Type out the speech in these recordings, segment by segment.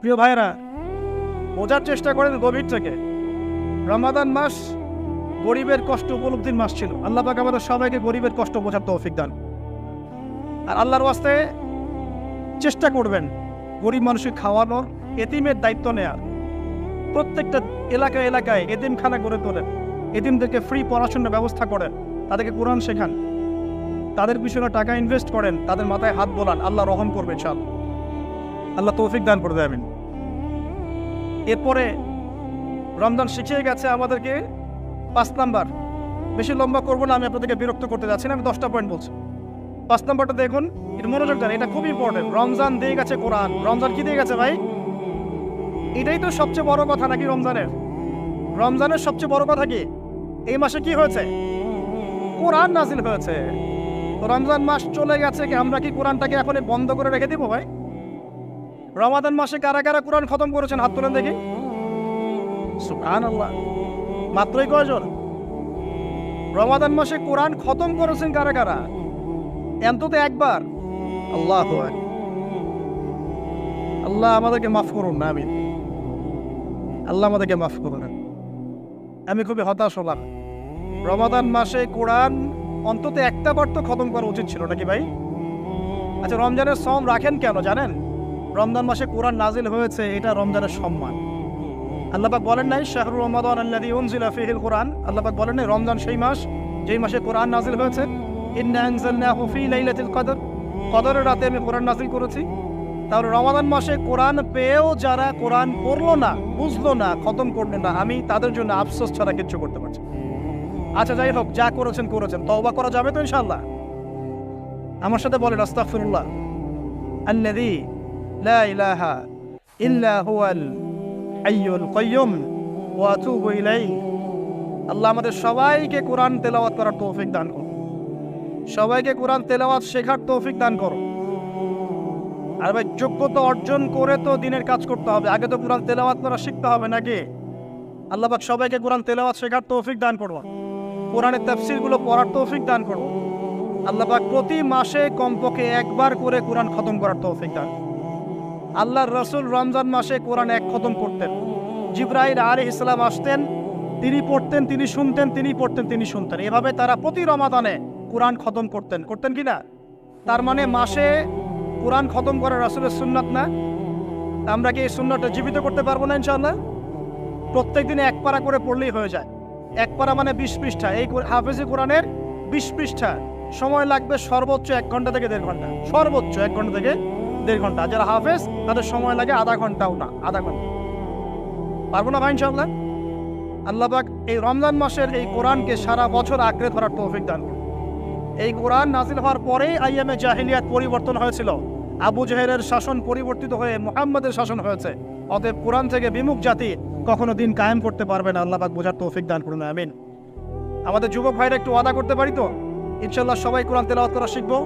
প্রিয় ভাইরা, বোঝার চেষ্টা করেন গভীর থেকে। রমাদান মাস গরিবের কষ্ট উপলব্ধির মাস ছিল। আল্লাহ পাক আমাদের সবাইকে গরিবের কষ্ট বোঝার তৌফিক দান। আর আল্লাহর ওয়াস্তে চেষ্টা করবেন গরিব মানুষকে খাওয়ানোর, এতিমের দায়িত্ব নেয়ার। প্রত্যেকটা এলাকায় এলাকায় এতিমখানা গড়ে তোলেন, এতিমদেরকে ফ্রি পড়াশোনার ব্যবস্থা করেন, তাদেরকে কোরআন শেখান, তাদের পিছনে টাকা ইনভেস্ট করেন, তাদের মাথায় হাত বোলান। আল্লাহ রহম করবে ইনশাআল্লাহ। আল্লাহ তৌফিক দান করে দেবেন। এরপরে রমজান শিখিয়ে গেছে আমাদেরকে 5 নাম্বার। বেশি লম্বা করবো না, আমি আপনাদেরকে বিরক্ত করতে যাচ্ছি না, আমি 10টা পয়েন্ট বলছি। 5 নাম্বারটা দেখুন, এটা মনোযোগ দেন, এটা খুব ইম্পর্টেন্ট। রমজান দিয়ে গেছে কোরআন। রমজান কি দিয়ে গেছে ভাই? এটাই তো সবচেয়ে বড় কথা নাকি? রমজানের সবচেয়ে বড় কথা কি? এই মাসে কি হয়েছে? কোরআন নাজিল হয়েছে। তো রমজান মাস চলে গেছে, কি আমরা কি কোরআনটাকে এখন বন্ধ করে রেখে দিব ভাই? রমাদান মাসে কারা কারা কোরআন খতম করেছেন হাত তোলেন দেখি। সুবহানাল্লাহ, মাত্রই কয়জন? রমাদান মাসে কোরআন খতম করেছেন কারা কারা? অন্তত একবার। আল্লাহু আকবার। আল্লাহ আমাদেরকে মাফ করুন না, আমিন। আল্লাহ আমাদেরকে মাফ করুন। আমি খুবই হতাশ হলাম। রমাদান মাসে কোরআন অন্তত একটা বার তো খতম করা উচিত ছিল নাকি ভাই? আচ্ছা, রমজানের সওম রাখেন কেন জানেন? রমজান মাসে কোরআন নাজিল হয়েছে, এটা রমজানের সম্মান। আল্লাহ পাক বলেন নাই শাহরুর রমাদান আল্লাযী উনজিলা ফীহিল কোরআন? আল্লাহ পাক বলেন নাই রমজান সেই মাস যেই মাসে কোরআন নাজিল হয়েছে? ইন্না আনজালনাহু ফী লাইলাতিল কদর, কদরের রাতে আমি কোরআন নাজিল করেছি। তাহলে রমাদান মাসে কোরআন পেয়েও যারা কোরআন পড়লো না, বুঝলো না, খতম করলো না, আমি তাদের জন্য আফসোস ছাড়া কিচ্ছু করতে পারছি। আচ্ছা যাই হোক, যা করেছেন করেছেন, তওবা করা যাবে তো ইনশাআল্লাহ? আমার সাথে বলেন আস্তাগফিরুল্লাহ আল্লাযী লা ইলাহা ইল্লা হুয়াল হাইয়ুল কাইয়্যুম ওয়া আতুবু ইলাইহি। আল্লাহ আমাদের সবাইকে কোরআন তেলাওয়াত করার তৌফিক দান করুন, সবাইকে কোরআন তেলাওয়াত শেখার তৌফিক দান করুন। আর ভাই, যোগ্যতা অর্জন করে তো দিনের কাজ করতে হবে, আগে তো কোরআন তেলাওয়াত করা শিখতে হবে নাকি? আল্লাহ পাক সবাইকে কোরআন তেলাওয়াত শেখার তৌফিক দান করুন, কোরআনের তাফসীরগুলো পড়ার তৌফিক দান করুন। আল্লাহ পাক প্রতি মাসে কমপক্ষে একবার করে কোরআন খতম করার তৌফিক দান। আল্লাহর রাসূল রমজান মাসে কোরআন এক খতম করতেন। জিবরাইল আলাইহিস সালাম আসতেন, তিনি পড়তেন, তিনি শুনতেন, তিনি পড়তেন, তিনি শুনতেন। এভাবে তারা প্রতি রমাদানে কোরআন খতম করতেন কি না? তার মানে মাসে কোরআন খতম করা রাসূলের সুন্নাত না? আমরা কি এই সুন্নাতটা জীবিত করতে পারবো না ইনশাআল্লাহ? প্রত্যেক দিনে এক পারা করে পড়লেই হয়ে যায়। এক পারা মানে 20 পৃষ্ঠা। এই হাফেজি কোরআনের 20 পৃষ্ঠা, সময় লাগবে সর্বোচ্চ 1 ঘন্টা থেকে 1.5 ঘন্টা, সর্বোচ্চ 1 ঘন্টা থেকে 1.5 ঘন্টা। যারা হাফেজ তাদের সময় লাগে আধা ঘন্টাও না, আধা ঘন্টা। পারবো না ভাই ইনশাআল্লাহ? আল্লাহ পাক এই রমজান মাসের এই কোরআনকে সারা বছর আঁকড়ে ধরার তৌফিক দান করুন। এই কোরআন নাজিল হওয়ার পরেই আইয়ামে জাহিলিয়াত পরিবর্তন হয়েছিল। আবু জেহেলের শাসন পরিবর্তিত হয়ে মুহাম্মদের শাসন হয়েছে। অতএব কোরআন থেকে বিমুখ জাতি কখনো দিন কায়েম করতে পারবে না। আল্লাহ পাক বোঝার তৌফিক দান করুন, আমিন। আমাদের যুবক ভাইরা একটু ওয়াদা করতে পারি তো ইনশাআল্লাহ সবাই কোরআন তেলাওয়াত করা শিখবো,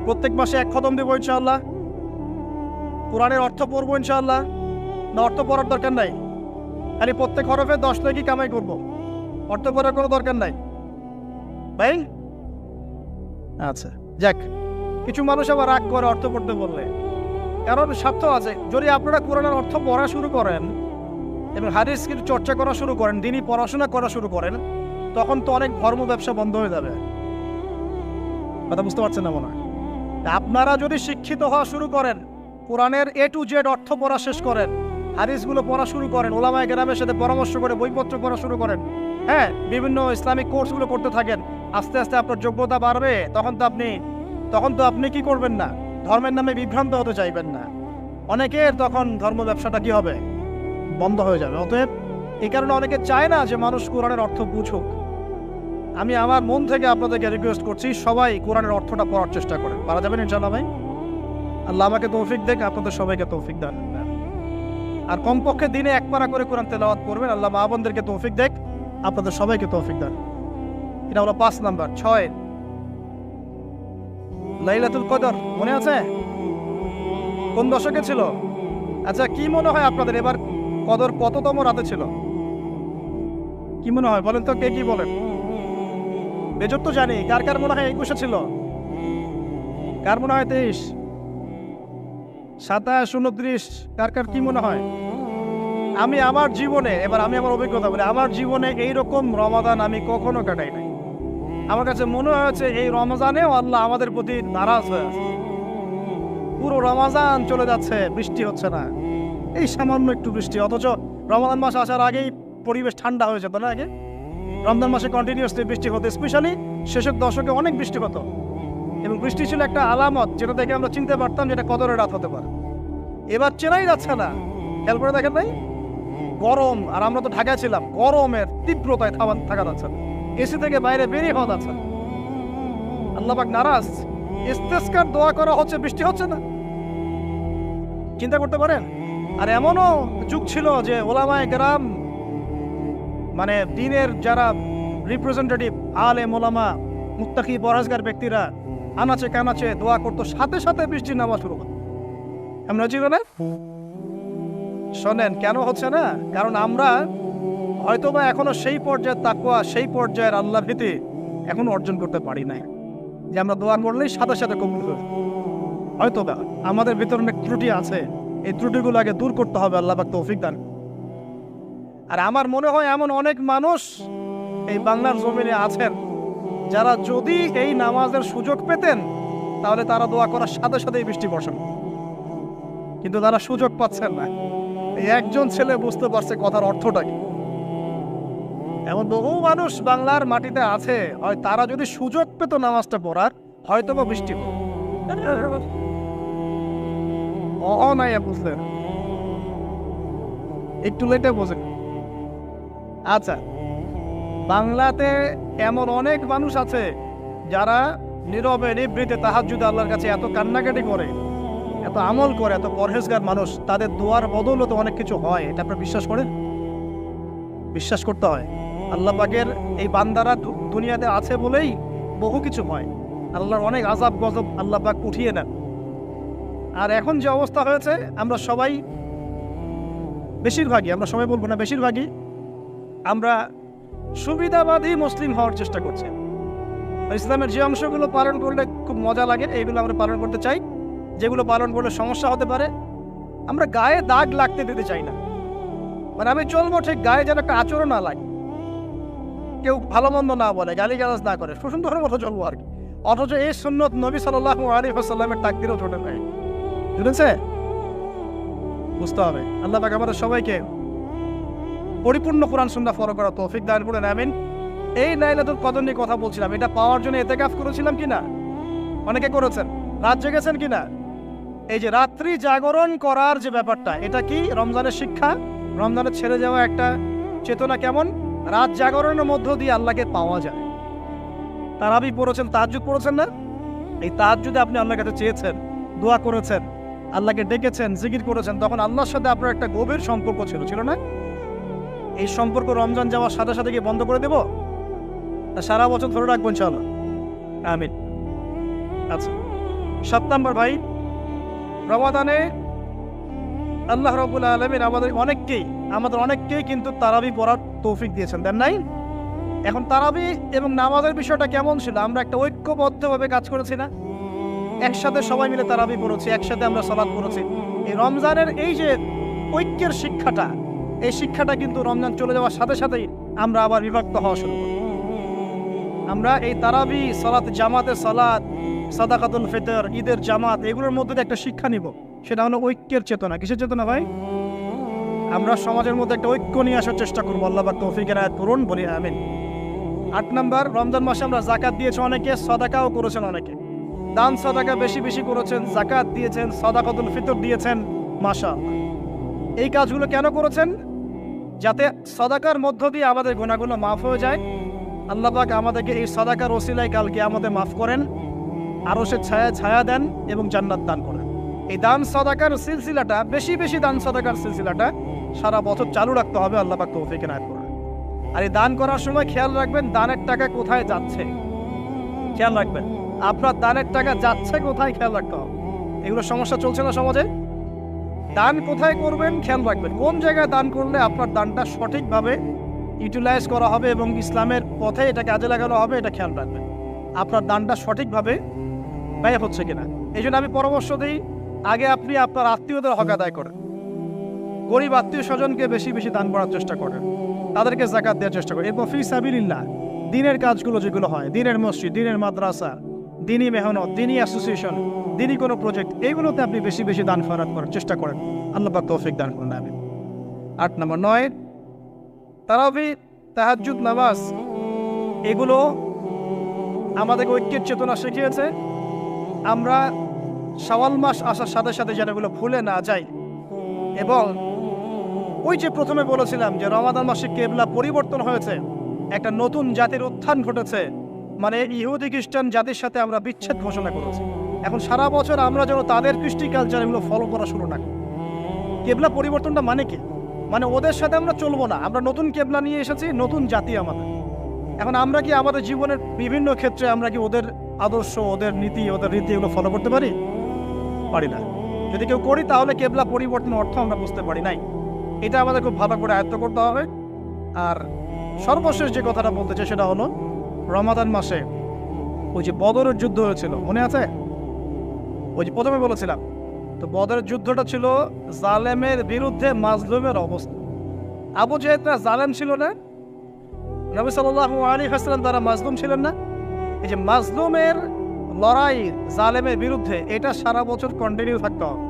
প্রত্যেক মাসে এক খতম দেবো ইনশাআল্লাহ, কোরআনের অর্থ পড়বো ইনশাআল্লাহ। না অর্থ পড়ার দরকার নাই, খালি প্রত্যেক হরফে 10 টাকা কামাই করবো, অর্থ পড়ার কোনো দরকার নাই ভাই? আচ্ছা যাক, কিছু মানুষ আবার রাগ করে অর্থ পড়তে বললে, কারণ স্বার্থ আছে। যদি আপনারা কোরআনের অর্থ পড়া শুরু করেন এবং হাদিস কিছু চর্চা করা শুরু করেন, দিনই পড়াশোনা করা শুরু করেন, তখন তো অনেক ধর্ম ব্যবসা বন্ধ হয়ে যাবে। কথা বুঝতে পারছেন না মনে হয়? আপনারা যদি শিক্ষিত হওয়া শুরু করেন, কোরআনের A to Z অর্থ পড়া শেষ করেন, হাদিসগুলো পড়া শুরু করেন, ওলামায়ে কেরামের সাথে পরামর্শ করে বইপত্র পড়া শুরু করেন, হ্যাঁ, বিভিন্ন ইসলামিক কোর্সগুলো করতে থাকেন, আস্তে আস্তে আপনার যোগ্যতা বাড়বে। তখন তো আপনি কি করবেন না? ধর্মের নামে বিভ্রান্ত হতে চাইবেন না। অনেকের তখন ধর্ম ব্যবসাটা কি হবে? বন্ধ হয়ে যাবে। অতএব এই কারণে অনেকে চায় না যে মানুষ কোরআনের অর্থ বুঝুক। আমি আমার মন থেকে আপনাদেরকে রিকোয়েস্ট করছি, সবাই কোরআনের অর্থটা পড়ার চেষ্টা করেন। পারা যাবেন ইনশাআল্লাহ ভাই? আল্লাহ আমাকে তৌফিক দেখ, আপনাদের সবাইকে তৌফিক দান। আর কমপক্ষে দিনে এক পারা করে কোরআন তেলাওয়াত করবেন। আল্লাহ মা বোনদেরকে তৌফিক দেখ, আপনাদের সবাইকে তৌফিক দান। এটা হলো 5 নাম্বার। 6 লাইলাতুল কদর মনে আছে? কোন দশকে ছিল? আচ্ছা, কি মনে হয় আপনাদের এবার কদর কততম রাতে ছিল? কি মনে হয় বলেন তো, কে কি বলেন? বেজর তো জানি, কার কার মনে হয় 21-এ ছিল? কার মনে হয় 23? 27, 29 কার কার কি মনে হয়? আমি আমার জীবনে, এবার আমি আমার অভিজ্ঞতা বলি, আমার জীবনে এইরকম রমাদান আমি কখনো কাটাই নাই। আমার কাছে মনে হয়েছে এই রমজানেও আল্লাহ আমাদের প্রতি নারাজ হয়ে আছে। পুরো রমজান চলে যাচ্ছে, বৃষ্টি হচ্ছে না, এই সামান্য একটু বৃষ্টি, অথচ রমজান মাস আসার আগেই পরিবেশ ঠান্ডা হয়ে যেত না? আগে রমজান মাসে কন্টিনিউয়াসলি বৃষ্টি হতো, স্পেশালি শেষের দশকে অনেক বৃষ্টি হতো, এবং বৃষ্টি ছিল একটা আলামত যেটা দেখে আমরা চিনতে পারতাম যেটা কদরের রাত হতে পারে। এবার চেনাই যাচ্ছে না, খেয়াল করে দেখেন নাই? গরম, আর আমরা তো ঢাকায় ছিলাম, গরমের তীব্রতায় থাকা যাচ্ছে না, এসি থেকে বাইরে বেরিয়ে হওয়া যাচ্ছে না। আল্লাহ পাক নারাজ, ইস্তেসকার দোয়া করা হচ্ছে, বৃষ্টি হচ্ছে না। চিন্তা করতে পারেন? আর এমনও যুগ ছিল যে ওলামায়ে কেরাম, মানে দ্বীনের যারা রিপ্রেজেন্টেটিভ, আলেম ওলামা, মুত্তাকি পরহেজগার ব্যক্তিরা আনাচে কানাচে দোয়া করতো, সাথে সাথে বৃষ্টির নামা শুরু হতো। আমরা ছিল না? শোনেন কেন হচ্ছে না? কারণ আমরা হয়তোবা এখনো সেই পর্যায়ের তাকওয়া, সেই পর্যায়ের আল্লাহ ভীতি এখনো অর্জন করতে পারি নাই, যে আমরা দোয়া করলেই সাথে সাথে কবুল হবে। হয়তোবা আমাদের ভিতরে অনেক ত্রুটি আছে, এই ত্রুটিগুলো আগে দূর করতে হবে, আল্লাহ পাক তৌফিক দান। আর আমার মনে হয় এমন অনেক মানুষ এই বাংলার জমিনে আছেন যারা যদি এই নামাজের সুযোগ পেতেন তাহলে তারা দোয়া করার সাথে সাথেই বৃষ্টি বর্ষণ, কিন্তু তারা সুযোগ পাচ্ছেন না। এই একজন ছেলে বুঝতে পারছে কথার অর্থটা কি। এমন বহু মানুষ বাংলার মাটিতে আছে, হয় তারা যদি সুযোগ পেত নামাজটা পড়ার, হয়তো বা বৃষ্টি হতো। বুঝলেন? একটু লেটে বোঝেন। আচ্ছা, বাংলাতে এমন অনেক মানুষ আছে যারা নীরবে নিভৃতে তাহাজ্জুদে আল্লাহর কাছে এত কান্নাকাটি করে, এত আমল করে, এত পরহেজগার মানুষ, তাদের দোয়ার বদৌলতে অনেক কিছু হয়। এটা আপনারা বিশ্বাস করেন? বিশ্বাস করতে হয়। আল্লাহ পাকের এই বান্দারা দুনিয়াতে আছে বলেই বহু কিছু হয়। আল্লাহর অনেক আযাব গজব আল্লাহ পাক উঠিয়ে নেন। আর এখন যে অবস্থা হয়েছে, আমরা সবাই, বেশিরভাগই, আমরা সবাই বলবো না, বেশিরভাগই আমরা সুবিধাবাদী মুসলিম হওয়ার চেষ্টা করছি। ইসলামের যে অংশগুলো পালন করলে খুব মজা লাগে এইগুলো আমরা পালন করতে চাই, যেগুলো পালন করলে সমস্যা হতে পারে আমরা গায়ে দাগ লাগতে দিতে চাই না। মানে আমি চলবো ঠিক, গায়ে যেন একটা আচরণ না লাগে, কেউ ভালো মন্দ না বলে, গালিগালাজ না করে, সুন্দরের মতো চলবো আর কি। অথচ এই সুন্নত নবী সাল্লাল্লাহু আলাইহি ওয়াসাল্লামের তাকদীরও জোটে নাই। বুঝেছে? বুঝতে হবে। আল্লাহ পাক আমাদের সবাইকে পরিপূর্ণ কোরআন সুন্নাহ ফলো করা তৌফিক দান করুন, আমিন। এই লাইলাতুল কদর নিয়ে কথা বলছিলাম, এটা পাওয়ার জন্য ইতিকাফ করেছিলাম কিনা? অনেকে করেছেন। রাত জেগেছেন কিনা? এই যে রাত্রি জাগরণ করার যে ব্যাপারটা, এটা কি রমজানের শিক্ষা? রমজানের ছেড়ে যাওয়া একটা চেতনা কেমন? রাত জাগরণের মধ্য দিয়ে আল্লাহকে পাওয়া যায়। তারাবি পড়েছেন, তাহাজ্জুদ পড়েছেন না? এই তাহাজ্জুদে আপনি আল্লাহর কাছে চেয়েছেন, দোয়া করেছেন, আল্লাহকে ডেকেছেন, জিকির করেছেন, তখন আল্লাহর সাথে আপনার একটা গভীর সম্পর্ক ছিল না? এই সম্পর্ক রমজান যাওয়ার সাথে সাথে কি বন্ধ করে দেব? সারা বছর ধরে রাখবো ইনশাআল্লাহ, আমিন। আচ্ছা, 7 নাম্বার ভাই, রমাদানে আল্লাহ রাব্বুল আলামিন আমাদের অনেককেই কিন্তু তারাবি পড়ার তৌফিক দিয়েছেন, দেন নাই? এখন তারাবি এবং নামাজের বিষয়টা কেমন ছিল? আমরা একটা ঐক্যবদ্ধভাবে কাজ করেছি না? একসাথে সবাই মিলে তারাবি পড়েছি, একসাথে আমরা সালাত পড়েছি। এই রমজানের এই যে ঐক্যের শিক্ষাটা, এই শিক্ষাটা কিন্তু রমজান চলে যাওয়ার সাথে সাথেই আমরা আবার বিভক্ত হওয়া শুরু করি। আমরা এই তারাবি, সালাত, জামাতের সালাত, সাদাকাতুল ফিতর, ঈদের জামাত, এগুলোর মধ্যে একটা শিক্ষা নিব, সেটা হলো ঐক্যের চেতনা। কিসের চেতনা ভাই? আমরা সমাজের মধ্যে একটা ঐক্য নিয়ে আসার চেষ্টা করবো। আল্লাহ পাক তৌফিক এনায়েত করুন, বলি আমিন। 8 নাম্বার, রমজান মাসে আমরা যাকাত দিয়েছি অনেকে, সাদাকাও করেছেন অনেকে। দান সাদাকা বেশি বেশি করেছেন, যাকাত দিয়েছেন, সাদাকাতুল ফিতর দিয়েছেন, মাশাআল্লাহ। এই কাজগুলো কেন করেছেন? যাতে সাদাকার মধ্য দিয়ে আমাদের গুনাহগুলো মাফ হয়ে যায়। আল্লাহ পাক আমাদেরকে এই সাদাকার ওসিলায় কালকে আমাদের মাফ করেন, আরশের ছায়া দেন এবং জান্নাত দান করেন। এই দান সাদাকার সিলসিলাটা, বেশি বেশি দান সাদাকার সিলসিলাটা সারা বছর চালু রাখতে হবে, আল্লাহ পাক তৌফিক এনায়েত করুন। আর এই দান করার সময় খেয়াল রাখবেন দানের টাকা কোথায় যাচ্ছে, খেয়াল রাখবেন আপনার দানের টাকা যাচ্ছে কোথায়, খেয়াল রাখতে হবে। এগুলো সমস্যা চলছে না সমাজে? দান কোথায় করবেন খেয়াল রাখবেন, কোন জায়গায় দান করলে আপনার দানটা সঠিকভাবে ইউটিলাইজ করা হবে এবং ইসলামের পথে এটা কাজে লাগানো হবে, এটা খেয়াল রাখবেন। আপনার দানটা সঠিকভাবে ব্যয় হচ্ছে কিনা। এই জন্য আমি পরামর্শ দিই, আগে আপনি আপনার আত্মীয়দের হক আদায় করেন, গরিব আত্মীয় স্বজনকে বেশি বেশি দান করার চেষ্টা করেন, তাদেরকে যাকাত দেওয়ার চেষ্টা করেন। এবং ফি সাবিলিল্লাহ দিনের কাজগুলো যেগুলো হয়, দিনের মসজিদ, দিনের মাদ্রাসা, দিনী মেহনত, দিনী অ্যাসোসিয়েশন, দিনী কোনো প্রজেক্ট, এইগুলোতে আপনি বেশি বেশি দান খয়রাত করার চেষ্টা করেন। আল্লাহ পাক তৌফিক দান করুন, আমিন। 8 নম্বর 9 তারাবি, তাহাজ্জুদ নামাজ, এগুলো আমাদেরকে ঐক্যের চেতনা শিখিয়েছে। আমরা শাওয়াল মাস আসার সাথে সাথে যেন এগুলো ভুলে না যাই। এবং ওই যে প্রথমে বলেছিলাম যে রমাদান মাসে কেবলা পরিবর্তন হয়েছে, একটা নতুন জাতির উত্থান ঘটেছে, মানে ইহুদি খ্রিস্টান জাতির সাথে আমরা বিচ্ছেদ ঘোষণা করেছি। এখন সারা বছর আমরা যেন তাদের কৃষ্টি কালচার এগুলো ফলো করা শুরু না করি। কেবলা পরিবর্তনটা মানে কি? মানে ওদের সাথে আমরা চলবো না, আমরা নতুন কেবলা নিয়ে এসেছি, নতুন জাতি আমাদের। এখন আমরা কি আমাদের জীবনের বিভিন্ন ক্ষেত্রে আমরা কি ওদের আদর্শ, ওদের নীতি, ওদের রীতি এগুলো ফলো করতে পারি? পারি না। যদি কেউ করি তাহলে কেবলা পরিবর্তন অর্থ আমরা বুঝতে পারি নাই। এটা আমাদের খুব ভালো করে আয়ত্ত করতে হবে। আর সর্বশেষ যে কথাটা বলতে চাই সেটা হলো, রমাদান মাসে ওই যে বদরের যুদ্ধ হয়েছিল, মনে আছে? ওই যে প্রথমে বলেছিলাম, তো বদরের যুদ্ধটা ছিল জালেমের বিরুদ্ধে মাজলুমের অবস্থা। আবু জাহেলরা জালেম ছিল না, নবী সাল্লাল্লাহু আলাইহি ওয়াসাল্লাম তারা মাজলুম ছিলেন না। এই যে মাজলুমের লড়াই জালেমের বিরুদ্ধে, এটা সারা বছর কন্টিনিউ থাকতে হবে।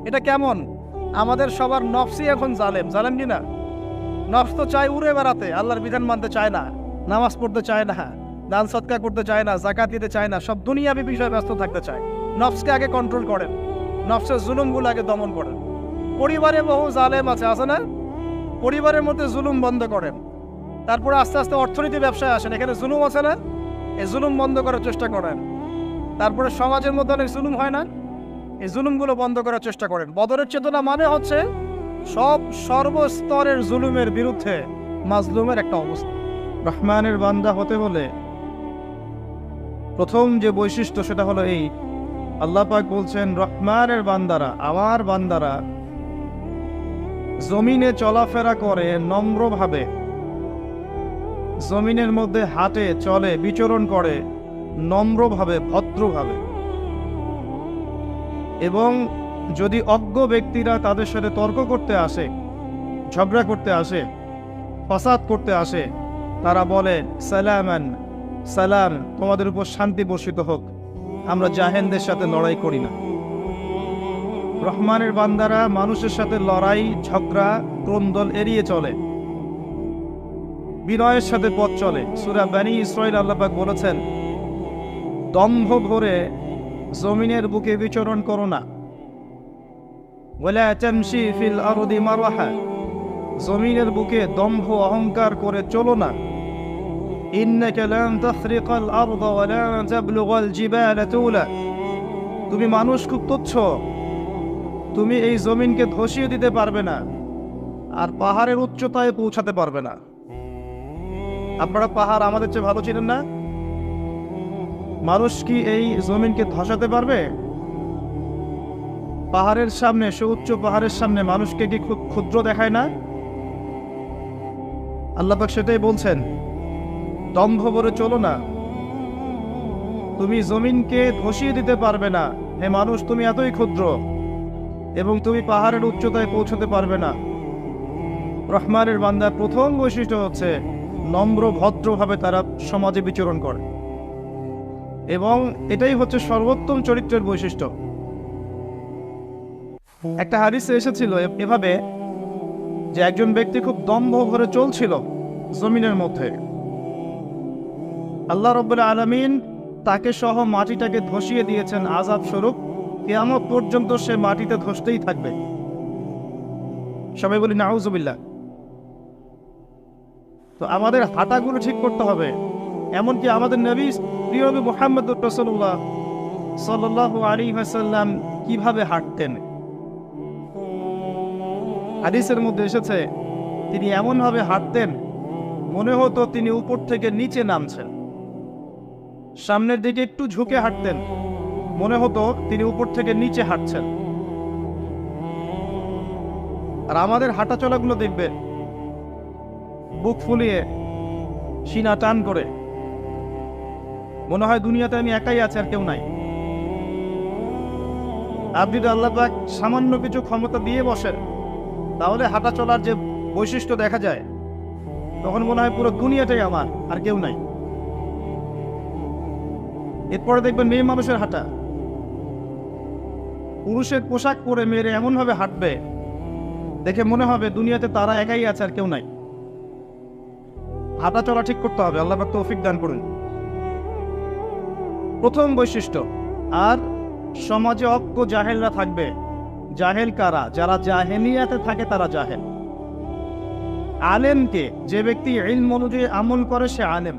এটা কেমন? আমাদের সবার নফসই এখন জালেম, জালেম কি না? নফস তো চায় উড়ে বেড়াতে, আল্লাহর বিধান মানতে চায় না, নামাজ পড়তে চায় না, দান সদকা করতে চায় না, যাকাত দিতে চায় না, সব দুনিয়াবি বিষয়ে ব্যস্ত থাকতে চায়। নফসকে আগে কন্ট্রোল করেন, নফসের জুলুমগুলো আগে দমন করেন। পরিবারে বহু জালেম আছে না? পরিবারের মধ্যে জুলুম বন্ধ করেন। তারপরে আস্তে আস্তে অর্থনীতি ব্যবসায় আসেন, এখানে জুলুম আছে না? এই জুলুম বন্ধ করার চেষ্টা করেন। তারপরে সমাজের মধ্যে অনেক জুলুম হয় না? এই জুলুমগুলো বন্ধ করার চেষ্টা করেন। বদরের চেতনা মানে হচ্ছে সব সর্বস্তরের জুলুমের বিরুদ্ধে মাজলুমের একটা অবস্থা। রহমানের বান্দা হতে হলে প্রথম যে বৈশিষ্ট্য সেটা হলো এই, আল্লাহ পাক বলছেন রহমানের বান্দারা, আমার বান্দারা জমিনে চলাফেরা করে নম্রভাবে, জমিনের মধ্যে হাঁটে, চলে, বিচরণ করে নম্রভাবে, ভদ্রভাবে। এবং যদি অজ্ঞ ব্যক্তিরা তাদের সাথে তর্ক করতে আসে, ঝগড়া করতে আসে, ফাসাদ করতে আসে, তারা বলে সালামান, সালাম, তোমাদের উপর শান্তি বর্ষিত হোক, আমরা জাহেনদের সাথে লড়াই করি না। রহমানের বান্দারা মানুষের সাথে লড়াই, ঝগড়া, ক্রন্দল এড়িয়ে চলে, বিনয়ের সাথে পথ চলে। সূরা বনী ইসরাঈল আল্লাহ পাক বলেছেন, দম্ভ ভরে জমিনের বুকে বিচরণ করো না। ওয়ালা তামশি ফিল আরদি মারওয়াহা, জমিনের বুকে দম্ভ অহংকার করে চলো না। ইন্নাকা লান তাখরিকাল আরদা ওয়া লান তাবলুগাল জিবালা তুলা, তুমি মানুষ খুব তুচ্ছ, তুমি এই জমিনকে ধসিয়ে দিতে পারবে না, আর পাহাড়ের উচ্চতায় পৌঁছাতে পারবে না। আপনারা পাহাড় আমাদের চেয়ে ভালো ছিলেন না? মানুষ কি এই জমিনকে ধসাতে পারবে? পাহাড়ের সামনে, সুউচ্চ পাহাড়ের সামনে মানুষকে কি খুব ক্ষুদ্র দেখায় না? আল্লাহ পাক সেটাই বলছেন, দম্ভ ভরে চলো না, তুমি জমিনকে ধসিয়ে দিতে পারবে না। হে মানুষ, তুমি এতই ক্ষুদ্র এবং তুমি পাহাড়ের উচ্চতায় পৌঁছতে পারবে না। রহমানের বান্দার প্রথম বৈশিষ্ট্য হচ্ছে নম্র, ভদ্রভাবে তারা সমাজে বিচরণ করে, এবং এটাই হচ্ছে সর্বোত্তম চরিত্রের বৈশিষ্ট্য। একটা হাদিসে এসেছিল এভাবে যে একজন ব্যক্তি খুব দম্ভ ভরে চলছিল জমিনের মধ্যে, আল্লাহ রাব্বুল আলামিন তাকে সহ মাটিটাকে ধসিয়ে দিয়েছেন আযাব স্বরূপ। কিয়ামত পর্যন্ত সে মাটিতে ধসতেই থাকবে। সবাই বলি নাউযুবিল্লাহ। তো আমাদের হাঁটাগুলো ঠিক করতে হবে। এমনকি আমাদের নবী, প্রিয় নবী মুহাম্মদুর রাসূলুল্লাহ সাল্লাল্লাহু আলাইহি ওয়াসাল্লাম কিভাবে হাঁটতেন, হাদিসের মধ্যে এসেছে তিনি এমনভাবে হাঁটতেন মনে হতো তিনি উপর থেকে নিচে নামছেন। সামনের দিকে একটু ঝুঁকে হাঁটতেন, মনে হতো তিনি উপর থেকে নিচে হাঁটছেন। আর আমাদের হাঁটা চলাগুলো দেখবে বুক ফুলিয়ে, সিনা টান করে, মনে হয় দুনিয়াতে আমি একাই আছি, আর কেউ নাই। আপনি যদি আল্লাহ পাক সামান্য কিছু ক্ষমতা দিয়ে বসেন, তাহলে হাঁটা চলার যে বৈশিষ্ট্য দেখা যায়, তখন মনে হয় পুরো দুনিয়াটাই আমার, আর কেউ নাই। এরপরে দেখবেন মেয়ে মানুষের হাঁটা, পুরুষের পোশাক পরে মেয়েরা এমনভাবে হাঁটবে, দেখে মনে হবে দুনিয়াতে তারা একাই আছে, আর কেউ নাই। হাঁটা চলা ঠিক করতে হবে, আল্লাহ পাক তৌফিক দান করুন। প্রথম বৈশিষ্ট্য। আর সমাজে অজ্ঞ জাহেলরা থাকবে। জাহেল কারা? যারা জাহেলিয়াতে থাকে তারা জাহেল। আলেমকে, যে ব্যক্তি ইলম অনুযায়ী আমল করে সে আলেম।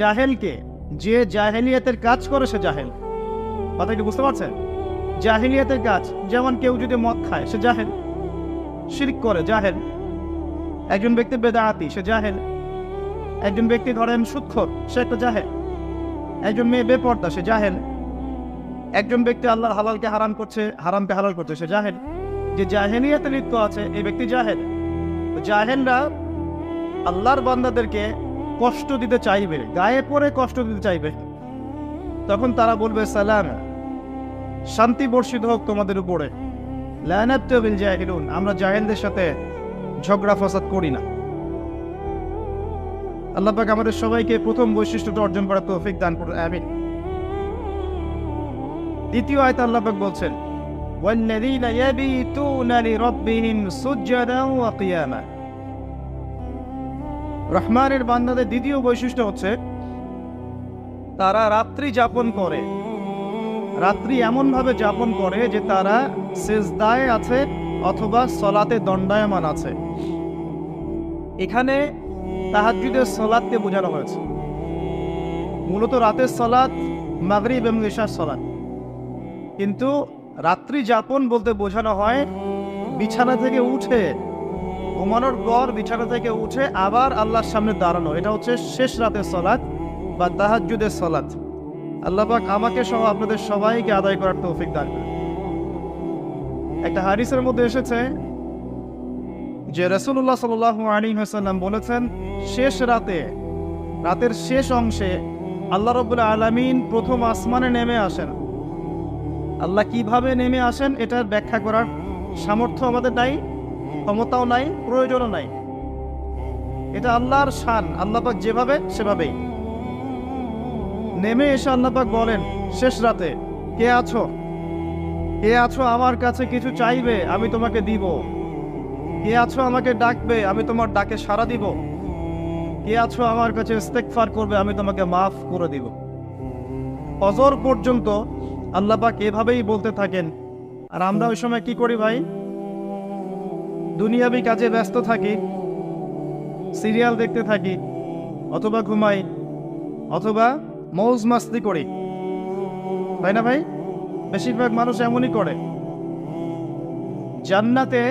জাহেলকে, যে জাহেলিয়াতের কাজ করে সে জাহেল। কথা কি বুঝতে পারছেন? জাহেলিয়াতের কাজ, যেমন কেউ যদি মদ খায় সে জাহেল, শিরক করে জাহেল। একজন ব্যক্তি বেদাআতি সে জাহেল। একজন ব্যক্তি ধরেন সুদখোর সে একটা জাহেল। একজন মেয়ে বেপর্দা সে জাহেল। একজন ব্যক্তি আল্লাহর হালালকে হারাম করছে, হারামকে হালাল করছে, সে জাহেল। যে জাহেলিয়াতে লিপ্ত আছে এই ব্যক্তি জাহেল। জাহেলরা আল্লাহর বান্দাদেরকে কষ্ট দিতে চাইবে, গায়ে পড়ে কষ্ট দিতে চাইবে। তখন তারা বলবে সালাম, শান্তি বর্ষিত হোক তোমাদের উপরে। লা নাবতাগিল বিল জাহিলুন, আমরা জাহেলদের সাথে ঝগড়া ফাসাদ করি না। আল্লাহ পাক আমাদের সবাইকে প্রথম বৈশিষ্ট্যটা অর্জন করার তৌফিক দান করুন, আমিন। দ্বিতীয় আয়াতে আল্লাহ পাক বলছেন, ওয়াল্লাযীনা ইয়াবিতুনা লিরাব্বিহিম সুজদান ওয়া কিয়ামা। রহমানের বান্দাদের দ্বিতীয় বৈশিষ্ট্য হচ্ছে তারা রাত্রি যাপন করে। রাত্রি এমনভাবে যাপন করে যে তারা সিজদায় আছে অথবা সলাতে দণ্ডায়মান আছে। এখানে তাহাজ্জুদের সলাতকে বোঝানো হয়েছে। মূলত রাতের সলাত মাগরিব এবং ইশার সলাত, কিন্তু রাত্রি যাপন বলতে বোঝানো হয় বিছানা থেকে উঠে, ঘুমানোর পর বিছানা থেকে উঠে আবার আল্লাহর সামনে দাঁড়ানো। এটা হচ্ছে শেষ রাতের সলাত বা তাহাজ্জুদের সলাত। আল্লাহ পাক আমাকে সহ আপনাদের সবাইকে আদায় করার তৌফিক দান করুন। একটা হাদিসের মধ্যে এসেছে যে রাসূলুল্লাহ সাল্লাল্লাহু আলাইহি ওয়াসাল্লাম বলেছেন, শেষ রাতে, রাতের শেষ অংশে আল্লাহ রাব্বুল আলামিন প্রথম আসমানে নেমে আসেন। আল্লাহ কিভাবে নেমে আসেন এটার ব্যাখ্যা করার সামর্থ্য আমাদের নাই, ক্ষমতাও নাই, প্রয়োজনও নাই। এটা আল্লাহর শান, আল্লাহ পাক যেভাবে সেভাবেই নেমে এসে আল্লাহ পাক বলেন শেষ রাতে, কে আছো? কে আছো আমার কাছে কিছু চাইবে, আমি তোমাকে দিব। কে আছো আমাকে ডাকবে, আমি তোমার ডাকে সাড়া দিব। কে আছো আমার কাছে ইস্তেগফার করবে, আমি তোমাকে মাফ করে দিব। ফজর পর্যন্ত আল্লাহ পাক এভাবেই বলতে থাকেন। আর আমরা ওই সময় কি করি ভাই? দুনিয়াবি কাজে ব্যস্ত থাকি, সিরিয়াল দেখতে থাকি, অথবা ঘুমাই, অথবা মৌজ মাস্তি করি, তাই না ভাই? বেশিরভাগ মানুষ এমনই করে। জান্নাতে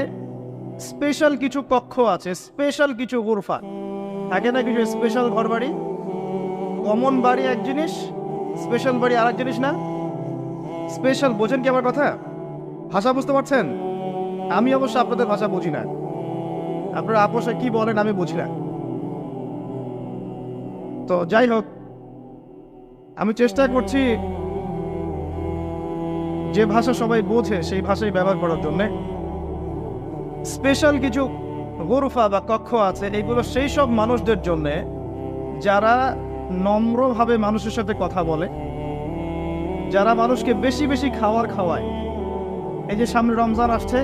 স্পেশাল কিছু কক্ষ আছে, স্পেশাল কিছু গুরফা থাকে না, কিছু স্পেশাল ঘর বাড়ি। কমন বাড়ি এক জিনিস, স্পেশাল বাড়ি আর এক জিনিস না। স্পেশাল, বোঝেন কি আমার কথা? ভাষা বুঝতে পারছেন? আমি অবশ্য আপনাদের ভাষা বুঝি না, আপনারা আপোষে কি বলেন আমি বুঝি না। তো যাই হোক, আমি চেষ্টা করছি যে ভাষা সবাই বোঝে সেই ভাষাই ব্যবহার করার জন্য। স্পেশাল কিছু গুরফা বা কক্ষ আছে, এইগুলো সেই সব মানুষদের জন্যে যারা নম্রভাবে মানুষের সাথে কথা বলে, যারা মানুষকে বেশি বেশি খাওয়ায়। এই যে সামনে রমজান আসছে,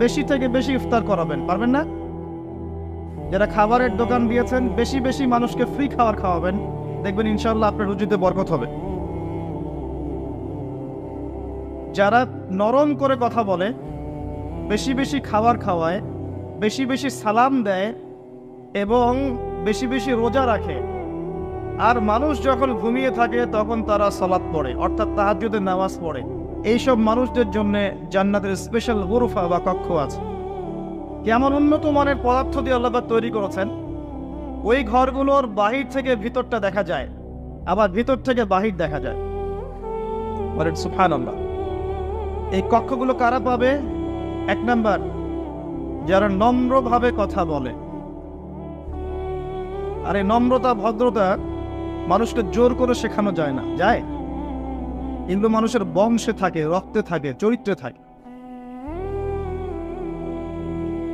বেশি থেকে বেশি ইফতার করাবেন, পারবেন না? যারা খাবারের দোকান দিয়েছেন, বেশি বেশি মানুষকে ফ্রি খাবার খাওয়াবেন, দেখবেন ইনশাআল্লাহ আপনার রুজিতে বরকত হবে। যারা নরম করে কথা বলে, বেশি বেশি খাবার খাওয়ায়, বেশি বেশি সালাম দেয় এবং বেশি বেশি রোজা রাখে, আর মানুষ যখন ঘুমিয়ে থাকে তখন তারা সালাত পড়ে, অর্থাৎ তাহাজ্জুদের নামাজ পড়ে, এইসব মানুষদের জন্য জান্নাতের স্পেশাল গুরফা বা কক্ষ আছে। কেমন উন্নত মানের পদার্থ দিয়ে আল্লাহ পাক তৈরি করেছেন, ওই ঘরগুলোর বাহির থেকে ভিতরটা দেখা যায়, আবার ভিতর থেকে বাহির দেখা যায়। বলেন সুবহানাল্লাহ। এই কক্ষগুলো কারা পাবে? এক নাম্বার, যারা নম্রভাবে কথা বলে। আর এই নম্রতা ভদ্রতা মানুষকে জোর করে শেখানো যায় না, যায়? এগুলো মানুষের বংশে থাকে, রক্তে থাকে, চরিত্রে থাকে।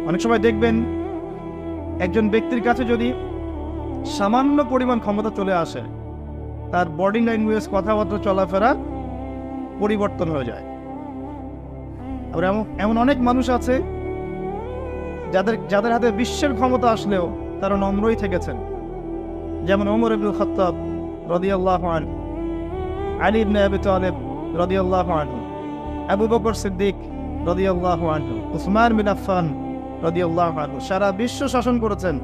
অনেক সময় দেখবেন একজন ব্যক্তির কাছে যদি সামান্য পরিমাণ ক্ষমতা চলে আসে, তার বডি ল্যাঙ্গুয়েজ, কথাবার্তা, চলাফেরা পরিবর্তন হয়ে যায়। আবার এমন অনেক মানুষ আছে যাদের হাতে বিশ্বের ক্ষমতা আসলেও তারা নম্রই থেকেছেন। যেমন ওমর ইবনে খাত্তাব রাদিয়াল্লাহু আনহু, আলী ইবনে আবি তালিব রাদিয়াল্লাহু আনহু, আবু বকর সিদ্দিক রাদিয়াল্লাহু আনহু, উসমান বিন আফফান রাদিয়াল্লাহু আনহু। সারা বিশ্ব শাসন করেছেন,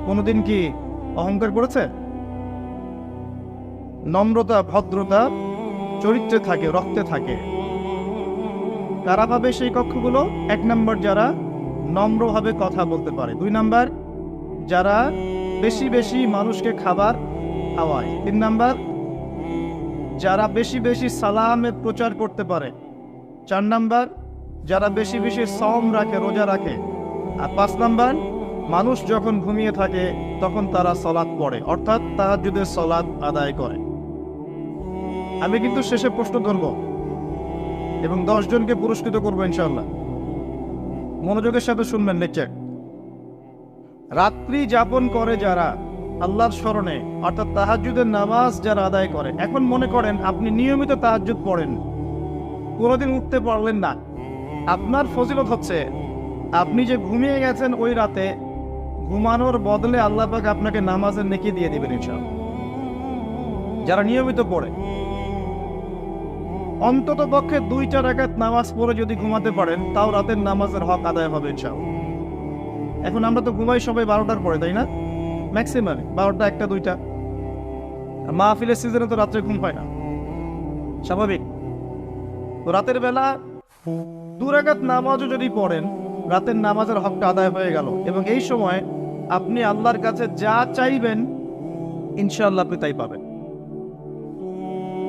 কোনোদিন কি অহংকার করেছে? নম্রতা, ভদ্রতা চরিত্রে থাকে, রক্তে থাকে। কারা পাবে সেই কক্ষগুলো? 1 নম্বর, যারা নম্রভাবে কথা বলতে পারে। 2 নম্বর, যারা বেশি বেশি মানুষকে খাবার খাওয়ায়। 3 নম্বর, যারা বেশি বেশি সালামের প্রচার করতে পারে। 4 নম্বর, যারা বেশি বেশি সওম রাখে, রোজা রাখে। আর 5 নম্বর, মানুষ যখন ঘুমিয়ে থাকে তখন তারা সালাত পড়ে, অর্থাৎ তাহাজ্জুদের সালাত আদায় করে। আমি কিন্তু শেষে প্রশ্ন ধরব এবং 10 জনকে পুরস্কৃত করবো ইনশাআল্লাহ। মনোযোগের সাথে শুনবেন লেকচার। রাত্রি যাপন করে যারা আল্লাহর স্মরণে, অর্থাৎ তাহাজ্জুদের নামাজ যারা আদায় করে। এখন মনে করেন আপনি নিয়মিত তাহাজ্জুদ পড়েন, কোনোদিন উঠতে পারলেন না। আপনার ফজিলত হচ্ছে আপনি যে ঘুমিয়ে গেছেন ওই রাতে, ঘুমানোর বদলে আল্লাহ পাক আপনাকে নামাজের নেকি দিয়ে দিবেন ইনশাআল্লাহ। যারা নিয়মিত পড়ে, অন্তত পক্ষে 2টা রাকাত নামাজ পড়ে যদি ঘুমাতে পারেন, তাও রাতের নামাজের হক আদায় হবে ইনশাআল্লাহ। এখন আমরা তো ঘুমাই সবাই 12টার পরে, তাই না? ম্যাক্সিমাম 12টা, 1টা, 2টা। মাহফিলের সিজনে তো রাত্রে ঘুম পায় না, স্বাভাবিক। তো রাতের বেলা 2 রাকাত নামাজও যদি পড়েন, রাতের নামাজের হকটা আদায় হয়ে গেল। এবং এই সময় আপনি আল্লাহর কাছে যা চাইবেন ইনশাআল্লাহ আপনি তাই পাবেন।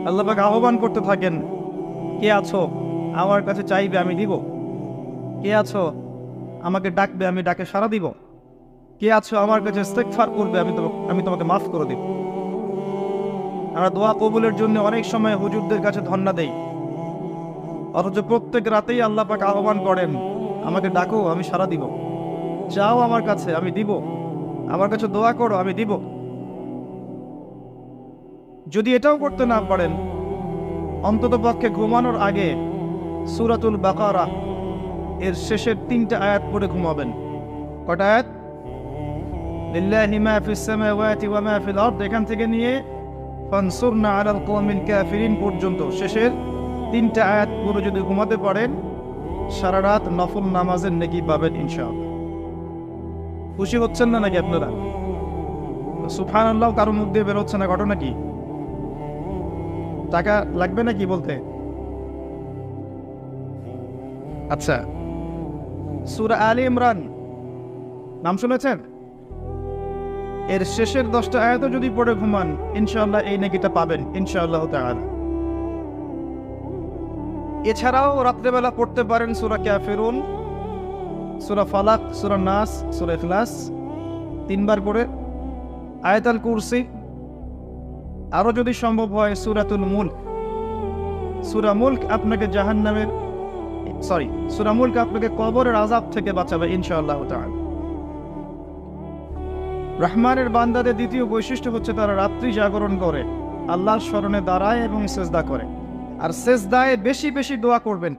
আল্লাহ পাক আহ্বান করতে থাকেন, কে আছো আমার কাছে চাইবে আমি দিব? কে আছো আমাকে ডাকবে আমি ডাকে সাড়া দিব? কে আছো আমার কাছে ইস্তেগফার করবে আমি তোমাকে মাফ করে দিব? আমরা দোয়া কবুলের জন্য অনেক সময় হুজুরদের কাছে ধন্না দেই, অথচ প্রত্যেক রাতেই আল্লাহ পাক আহ্বান করেন, আমাকে ডাকো আমি সাড়া দিব, চাও আমার কাছে আমি দিব, আমার কাছে দোয়া করো আমি দিব। যদি এটাও করতে না পারেন, অন্তত পক্ষে ঘুমানোর আগে সূরাতুল বাকারা এর শেষের 3টা আয়াত পড়ে ঘুমাবেন। কটা আয়াত? লিল্লাহি মা ফিস সামাওয়াতি ওয়া মা ফিল আরদ, এখান থেকে নিয়ে ফানসুরনা আলাল কওমিল কাফিরিন পর্যন্ত শেষের 3টা আয়াত পুরো যদি ঘুমাতে পারেন, সারা রাত নফল নামাজের নেকি পাবেন ইনশাআল্লাহ। খুশি হচ্ছেন না নাকি আপনারা? সুবহানাল্লাহ কারো মুখ দিয়ে বের হচ্ছে না, ঘটনা কি? টাকা লাগবে নাকি বলতে? আচ্ছা, সূরা আলী ইমরান নাম শুনেছেন? এর শেষের 10টা আয়াতও যদি পড়ে ঘুমান ইনশাআল্লাহ এই নেকিটা পাবেন ইনশাআল্লাহ তাআলা। এছাড়াও রাত্রেবেলা পড়তে পারেন সূরা কাফিরুন, সূরা ফালাক, সূরা নাস, সূরা ইখলাস 3 বার করে, আয়াতুল কুরসি, আরো যদি সম্ভব হয় সূরাতুল মুলক। সূরা মুলক আপনাকে সূরা মুলক আপনাকে কবরের আযাব থেকে বাঁচাবে ইনশাআল্লাহ তাআলা। রহমানের বান্দাদের দ্বিতীয় বৈশিষ্ট্য হচ্ছে তারা রাত্রি জাগরণ করে, আল্লাহর স্মরণে দাঁড়ায় এবং সিজদা করে। আর সিজদায় বেশি বেশি দোয়া করবেন,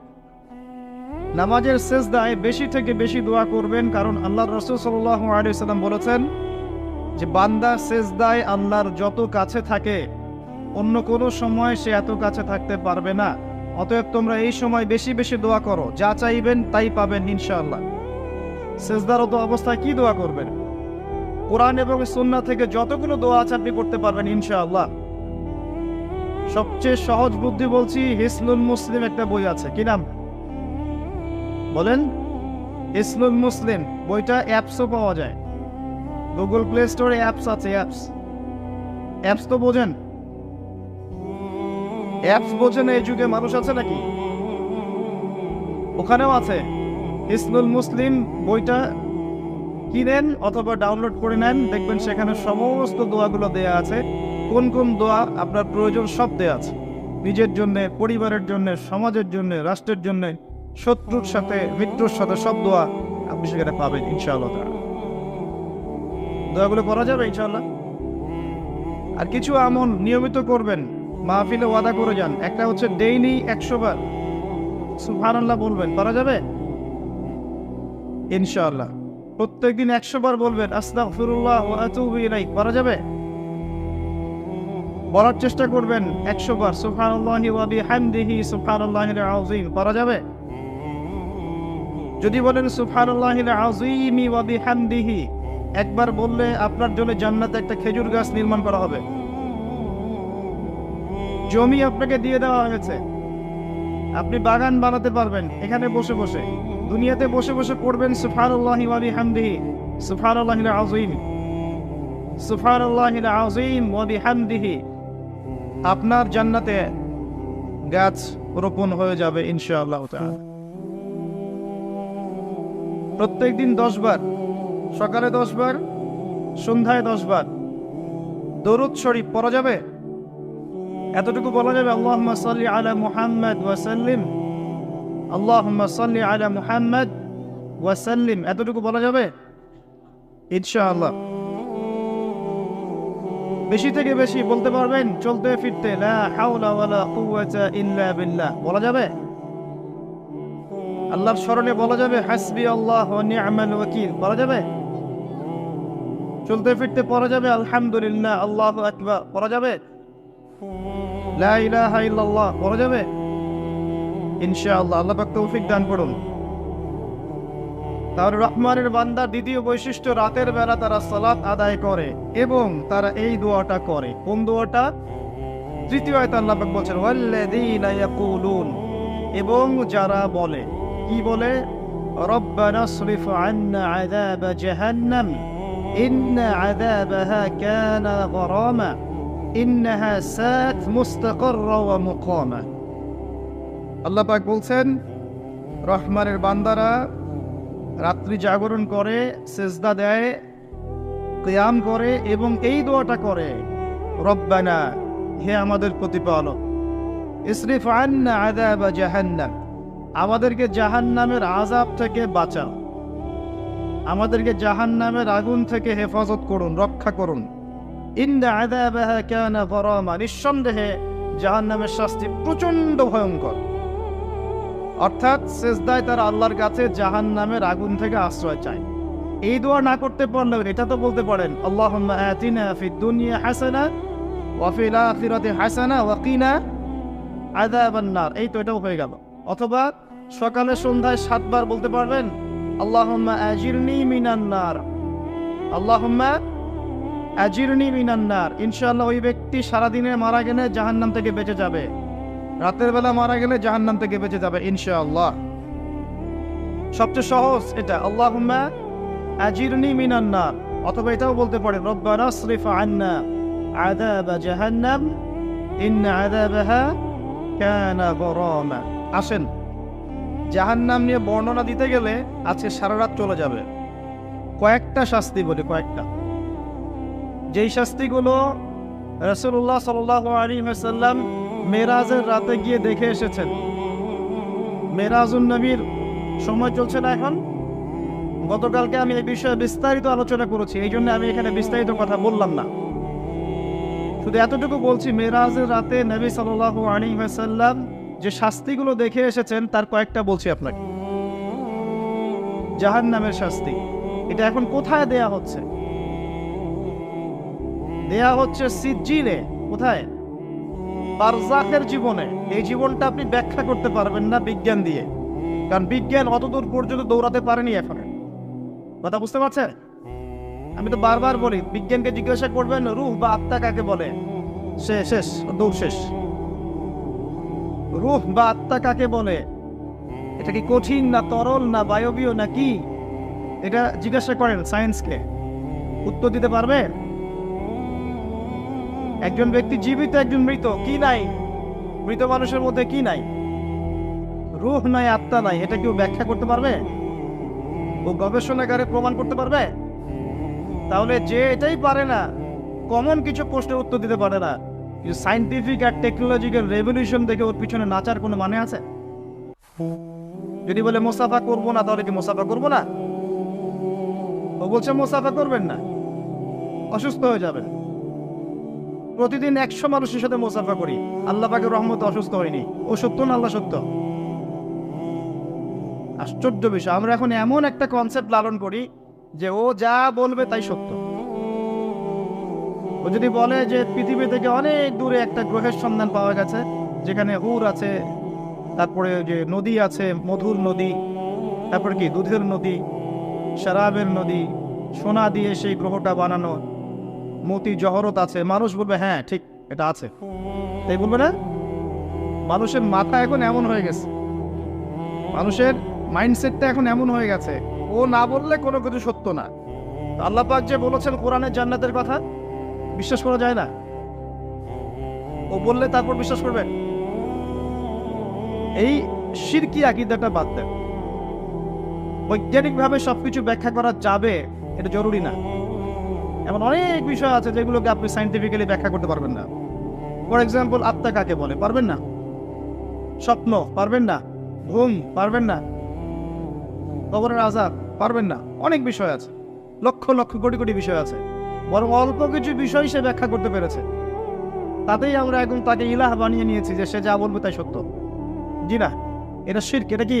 নামাজের সিজদায় বেশি থেকে বেশি দোয়া করবেন, কারণ আল্লাহর রাসূল সাল্লাল্লাহু আলাইহি ওয়াসাল্লাম বলেছেন যে বান্দা সিজদায় আল্লাহর যত কাছে থাকে অন্য কোনো সময় সে এত কাছে থাকতে পারবে না। অতএব তোমরা এই সময় বেশি বেশি দোয়া করো, যা চাইবেন তাই পাবেন ইনশাআল্লাহ। সিজদারত অবস্থায় কি দোয়া করবেন? কোরআন এবং সুন্নাহ থেকে যতগুলো দোয়া আছে আপনি করতে পারবেন ইনশাআল্লাহ। সবচেয়ে সহজ বুদ্ধি বলছি, হিসনুল মুসলিম একটা বই আছে, কি নাম বলেন? হিসনুল মুসলিম বইটা অ্যাপসও পাওয়া যায়, গুগল প্লে স্টোরে অ্যাপস আছে। অ্যাপস তো বোঝেন? অ্যাপস বোঝেন এই যুগে মানুষ আছে নাকি? ওখানেও আছে হিসনুল মুসলিম বইটা, কিনেন অথবা ডাউনলোড করে নেন, দেখবেন সেখানে সমস্ত দোয়াগুলো দেয়া আছে, কোন কোন দোয়া আপনার প্রয়োজন সব দেয়া আছে। নিজের জন্য, পরিবারের জন্য, সমাজের জন্য, রাষ্ট্রের জন্য, শত্রুর সাথে, মিত্রর সাথে সব দোয়া আপনি সেখানে পাবেন ইনশাআল্লাহ। দোয়াগুলো করা যাবে ইনশাআল্লাহ। আর কিছু আমল নিয়মিত করবেন, মাহফিলে ওয়াদা করে যান। একটা হচ্ছে ডেইলি 100 বার সুবহানাল্লাহ বলবেন, পারা যাবে ইনশাআল্লাহ। প্রত্যেকদিন 100 বার বলবেন আস্তাগফিরুল্লাহ ওয়া আতুবু ইলাইহি, পারা যাবে? বলার চেষ্টা করবেন 100 বার সুবহানাল্লাহি ওয়া বিহামদিহি সুবহানাল্লাহিল আযীম, পারা যাবে? যদি বলেন সুবহানাল্লাহিল আযীম ওয়া বিহামদিহি, একবার বললে আপনার জন্য জান্নাতে একটা খেজুর গাছ নির্মাণ করা হবে। জমি আপনাকে দিয়ে দেওয়া হয়েছে, আপনি বাগান বানাতে পারবেন এখানে বসে বসে। দুনিয়াতে বসে বসে পড়বেন সুবহানাল্লাহি ওয়া বিহামদিহি সুবহানাল্লাহিল আযীম সুবহানাল্লাহিল আযীম ওয়া বিহামদিহি, আপনার জান্নাতে গাছ রোপণ হয়ে যাবে ইনশাআল্লাহ তাআলা। প্রত্যেকদিন 10 বার, সকালে 10 বার, সন্ধ্যায় 10 বার দরুদ শরীফ পড়া যাবে। এতটুকু বলা যাবে আল্লাহুম্মা সাল্লি আলা মুহাম্মাদ ওয়া সাল্লিম, আল্লাহুম্মা সাল্লি আলা মুহাম্মাদ ওয়া সাল্লিম, এতটুকু বলা যাবে ইনশাআল্লাহ। বেশি থেকে বেশি বলতে পারবেন চলতে ফিরতে লা হাওলা ওয়ালা কুওয়াতা ইল্লা বিল্লাহ, বলা যাবে। আল্লাহর স্মরণে বলা যাবে হাসবি আল্লাহ ওয়া নি'মাল ওয়াকিল, বলা যাবে। চলতে ফিরতে পড়া যাবে আলহামদুলিল্লাহ আল্লাহু আকবার, পড়া যাবে। লা ইলাহা ইল্লাল্লাহ পড়া যাবে ইনশাআল্লাহ। আল্লাহ পাক তৌফিক দান করুন। তাহলে রহমানের বান্দার দ্বিতীয় বৈশিষ্ট্য, রাতের বেলা তারা সালাত আদায় করে এবং তারা এই দোয়াটা করে। কোন দোয়াটা? তৃতীয় আয়াতে আল্লাহ পাক বলছেন ওয়াল্লাযীনা ইয়াকুলুন, এবং যারা বলে, কি বলে? রব্বানা সরিফ আন্না আযাব জাহান্নাম ইন্না আযাবাহা কানা গরামা ইন্নাহা সাআত মুস্তাকাররা ওয়া মুকামা। আল্লাহ পাক বলছেন রহমানের বান্দারা রাত্রি জাগরণ করে, সেজদা দেয়, কিয়াম করে এবং এই দোয়াটা করে, রব্বানা, হে আমাদের প্রতিপালক, ইসরিফ আন্না আযাব জাহান্নাম, আমাদেরকে জাহান্নামের আযাব থেকে বাঁচাও, আমাদেরকে জাহান্নামের আগুন থেকে হেফাজত করুন, রক্ষা করুন। ইন্না আযাবাহা কানা গরামা, নিঃসন্দেহে জাহান্নামের শাস্তি প্রচন্ড ভয়ঙ্কর। অর্থাৎ সেজদায় তারা আল্লাহর কাছে জাহান্নামের আগুন থেকে আশ্রয় চায়। এই দোয়া না করতে পারলেও এটা তো বলতে পারেন আল্লাহুম্মা আতিনা ফিদ দুনিয়া হাসানা ওয়া ফিল আখিরাতি হাসানা ওয়া কিনা আযাবান নার, এই তো এটাও হয়ে গেল। অথবা সকালে সন্ধ্যায় 7 বার বলতে পারবেন আল্লাহুম্মা আজিরনি মিনান নার, আল্লাহুম্মা আজিরনি মিনান নার। ইনশাআল্লাহ ওই ব্যক্তি সারাদিনে মারা গেলে জাহান্নাম থেকে বেঁচে যাবে, রাতের বেলা মারা গেলে জাহান্নাম থেকে বেঁচে যাবে ইনশাআল্লাহ। সবচেয়ে সহজ এটা, আল্লাহুম্মা আজিরনি মিনান নার। অথবা এটাও বলতে পারেন রব্বানা সরিফ আন্না আযাব জাহান্নাম ইন্না আযাবাহা কানা গরামা। আসেন, জাহান্নাম নিয়ে বর্ণনা দিতে গেলে আজকে সারা রাত চলে যাবে। কয়েকটা শাস্তি বলি, কয়েকটা, যেই শাস্তিগুলো রাসূলুল্লাহ সাল্লাল্লাহু আলাইহি ওয়াসাল্লাম মেরাজের রাতে গিয়ে দেখে এসেছেন। মেরাজুন নবীর সময় চলছে না এখন। গতকালকে আমি এই বিষয়ে বিস্তারিত আলোচনা করেছি, এই জন্য আমি এখানে বিস্তারিত কথা বললাম না। শুধু এতটুকু বলছি, মেরাজের রাতে নবী সাল্লাল্লাহু আলাইহি ওয়াসাল্লাম যে শাস্তিগুলো দেখে এসেছেন তার কয়েকটা বলছি আপনাকে। জাহান্নামের শাস্তি, এটা এখন কোথায় দেয়া হচ্ছে? দেয়া হচ্ছে সিজ্জিলে। কোথায়? বারজাখের জীবনে। এই জীবনটা আপনি ব্যাখ্যা করতে পারবেন না বিজ্ঞান দিয়ে, কারণ বিজ্ঞান অতদূর পর্যন্ত দৌড়াতে পারেনি এখন। কথা বুঝতে পারছেন? আমি তো বারবার বলি, বিজ্ঞানকে জিজ্ঞাসা করবেন রূহ বা আত্মা কাকে বলে, শেষ, দৌড় শেষ। রূহ বা আত্মা কাকে বলে? এটা কি কঠিন না তরল না বায়বীয় না কি? এটা জিজ্ঞাসা করেন সায়েন্সকে, উত্তর দিতে পারবে? একজন ব্যক্তি জীবিত, একজন মৃত, কি নাই? মৃত মানুষের মধ্যে কি নাই? রূহ নাই, আত্মা নাই। এটা কেউ ব্যাখ্যা করতে পারবে? ও গবেষণাগারে প্রমাণ করতে পারবে? তাহলে যে এটাই পারে না, কমন কিছু প্রশ্নের উত্তর দিতে পারে না, সায়েন্টিফিক আর টেকনোলজিক্যাল রেভলিউশন দেখে ওর পিছনে নাচার কোনো মানে আছে? যদি বলে মুসাফা করবো না, তাহলে কি মুসাফা করবো না? ও বলছে মুসাফা করবেন না, অসুস্থ হয়ে যাবেন। প্রতিদিন 100 মানুষের সাথে মুসাফা করি, আল্লাহ পাকের রহমতে অসুস্থ হয়নি। ও সত্য না আল্লাহ সত্য? আশ্চর্য বিষয়, আমরা এখন এমন একটা কনসেপ্ট লালন করি যে ও যা বলবে তাই সত্য। ও যদি বলে যে পৃথিবী থেকে অনেক দূরে একটা গ্রহের সন্ধান পাওয়া গেছে যেখানে হুর আছে, তারপরে যে নদী আছে, মধুর নদী, তারপরে কি দুধের নদী, শরাবের নদী, সোনা দিয়ে সেই গ্রহটা বানানো, মতি জহরত আছে, মানুষ বলবে হ্যাঁ ঠিক এটা আছে, তাই বলবে না? মানুষের মাথা এখন এমন হয়ে গেছে, মানুষের মাইন্ডসেটটা এখন এমন হয়ে গেছে, ও না বললে কোনো কিছু সত্য না। আল্লাহ পাক যে বলেছেন কোরআনের জান্নাতের কথা, বিশ্বাস করা যায় না? ও বললে তারপর বিশ্বাস করবে? এই শিরকি আকীদাটা বাদ দেন। বৈজ্ঞানিকভাবে সবকিছু ব্যাখ্যা করা যাবে এটা জরুরি না। এমন অনেক বিষয় আছে যেগুলোকে আপনি সায়েন্টিফিক্যালি ব্যাখ্যা করতে পারবেন না। ফর এক্সাম্পল, আত্মা কাকে বলে? পারবেন না। স্বপ্ন পারবেন না। ঘুম পারবেন না। কবরের আযাব পারবেন না। অনেক বিষয় আছে, লক্ষ লক্ষ কোটি কোটি বিষয় আছে, বরং অল্প কিছু বিষয় সে ব্যাখ্যা করতে পেরেছে, তাতেই আমরা এখন তাকে ইলাহ বানিয়ে নিয়েছি যে সে যা বলবে তাই সত্য। জি না, এটা শিরক। এটা কি?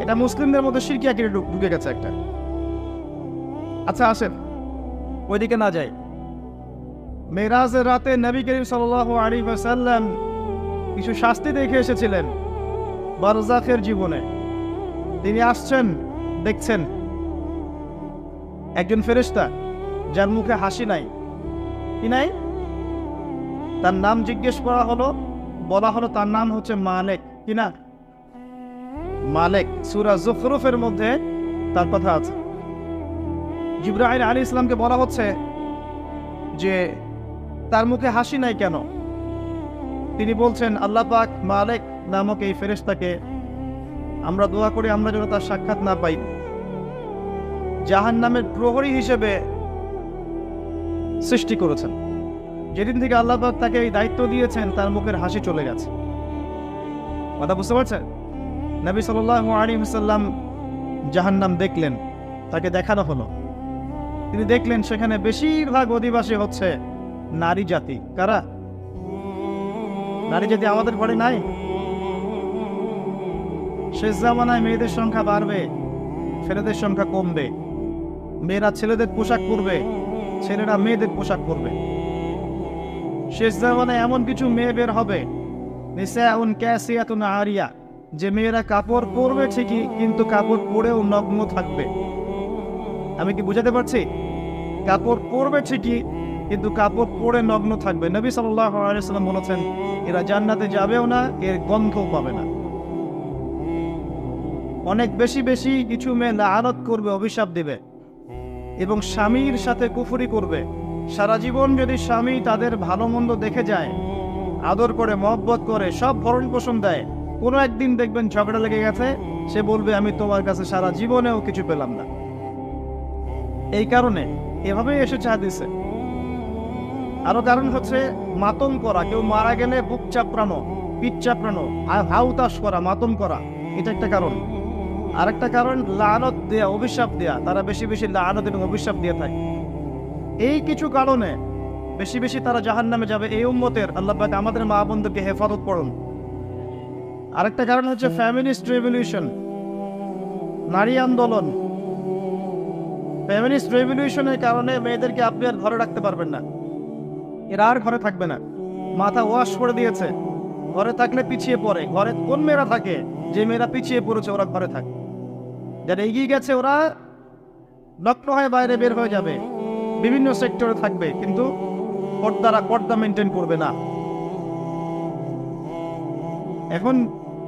এটা মুসলিমদের মধ্যে শিরকি আকীদা ঢুকে গেছে একটা। আচ্ছা আসেন ওইদিকে না যাই। মেরাজের রাতে নবী করিম সাল্লাল্লাহু আলাইহি ওয়াসাল্লাম কিছু শাস্তি দেখে এসেছিলেন বারজাখের জীবনে। তিনি আসছেন, দেখছেন একজন ফেরেশতা যার মুখে হাসি নাই। কি নাই? তার নাম জিজ্ঞেস করা হলো, বলা হলো তার নাম হচ্ছে মালেক। কি না? মালেক। সূরা যুখরুফের মধ্যে তার কথা আছে। জিবরাইল আলাইহিস সালামকে বলা হচ্ছে যে তার মুখে হাসি নাই কেন? তিনি বলছেন আল্লাহ পাক মালেক নামক এই ফেরেশতাকে আমরা দোয়া করি আমরা যেন তার সাক্ষাৎ না পাই, জাহান্নামের প্রহরী হিসেবে সৃষ্টি করেছেন। যেদিন থেকে আল্লাহ পাক তাকে এই দায়িত্ব দিয়েছেন তার মুখের হাসি চলে গেছে। কথা বুঝতে পারছেন? নবী সাল্লাল্লাহু আলাইহি ওয়াসাল্লাম জাহান্নাম দেখলেন, তাকে দেখানো হলো। তিনি দেখলেন সেখানে বেশিরভাগ অধিবাসী হচ্ছে নারী জাতি। কারা? নারী জাতি আমাদের ঘরে নাই? শেষ জামানায় মেয়েদের সংখ্যা বাড়বে, ছেলেদের সংখ্যা কমবে। মেয়েরা ছেলেদের পোশাক পরবে, ছেলেরা মেয়েদের পোশাক পরবে। শেষ জামানায় এমন কিছু মেয়ে বের হবে, নিসাউন কাসিয়াতুন আরিয়া, যে মেয়েরা কাপড় পরবে ঠিকই কিন্তু কাপড় পরেও নগ্ন থাকবে। আমি কি বুঝাতে পারছি? কাপড় পরবে ঠিকই কিন্তু কাপড় পরে নগ্ন থাকবে। নবী সাল্লাল্লাহু আলাইহি ওয়াসাল্লাম বলেছেন এরা জান্নাতে যাবেও না, এর গন্ধও পাবে না। অনেক বেশি বেশি কিছু মেয়ে লাআনত করবে, অভিশাপ দিবে এবং স্বামীর সাথে কুফরি করবে। সারা জীবন যদি স্বামী তাদের ভালো মন্দ দেখে যায়, আদর করে, মহব্বত করে, সব ভরণ পোষণ দেয়, কোনো একদিন দেখবেন ঝগড়া লেগে গেছে, সে বলবে আমি তোমার কাছে সারা জীবনেও কিছু পেলাম না। এই কারণে এভাবেই এসেছে হাদিসে। আরো কারণ হচ্ছে মাতম করা, কেউ মারা গেলে বুক চাপড়ানো, পিঠ চাপড়ানো, হাউতাস করা, মাতম করা, এটা একটা কারণ। আরেকটা কারণ লানত দেয়া, অভিশাপ দেয়া। তারা বেশি বেশি লানত এবং অভিশাপ দিয়ে থাকে। এই কিছু কারণে বেশি বেশি তারা জাহান্নামে যাবে। এই উম্মতের আল্লাহ পাক আমাদের মা বোনদেরকে হেফাজত করুন। আরেকটা কারণ হচ্ছে ফ্যামিনিস্ট রেভলিউশন, নারী আন্দোলন। ফ্যামিনিস্ট রেভলিউশনের কারণে মেয়েদেরকে আপনি আর ঘরে রাখতে পারবেন না, এরা আর ঘরে থাকবে না। মাথা ওয়াশ করে দিয়েছে, ঘরে থাকলে পিছিয়ে পড়ে। ঘরে কোন মেয়েরা থাকে? যে মেয়েরা পিছিয়ে পড়েছে ওরা ঘরে থাকে। যারা এগিয়ে গেছে ওরা নগ্ন হয়ে বাইরে বের হয়ে যাবে, বিভিন্ন সেক্টরে থাকবে, কিন্তু পর্দা মেনটেন করবে না। এখন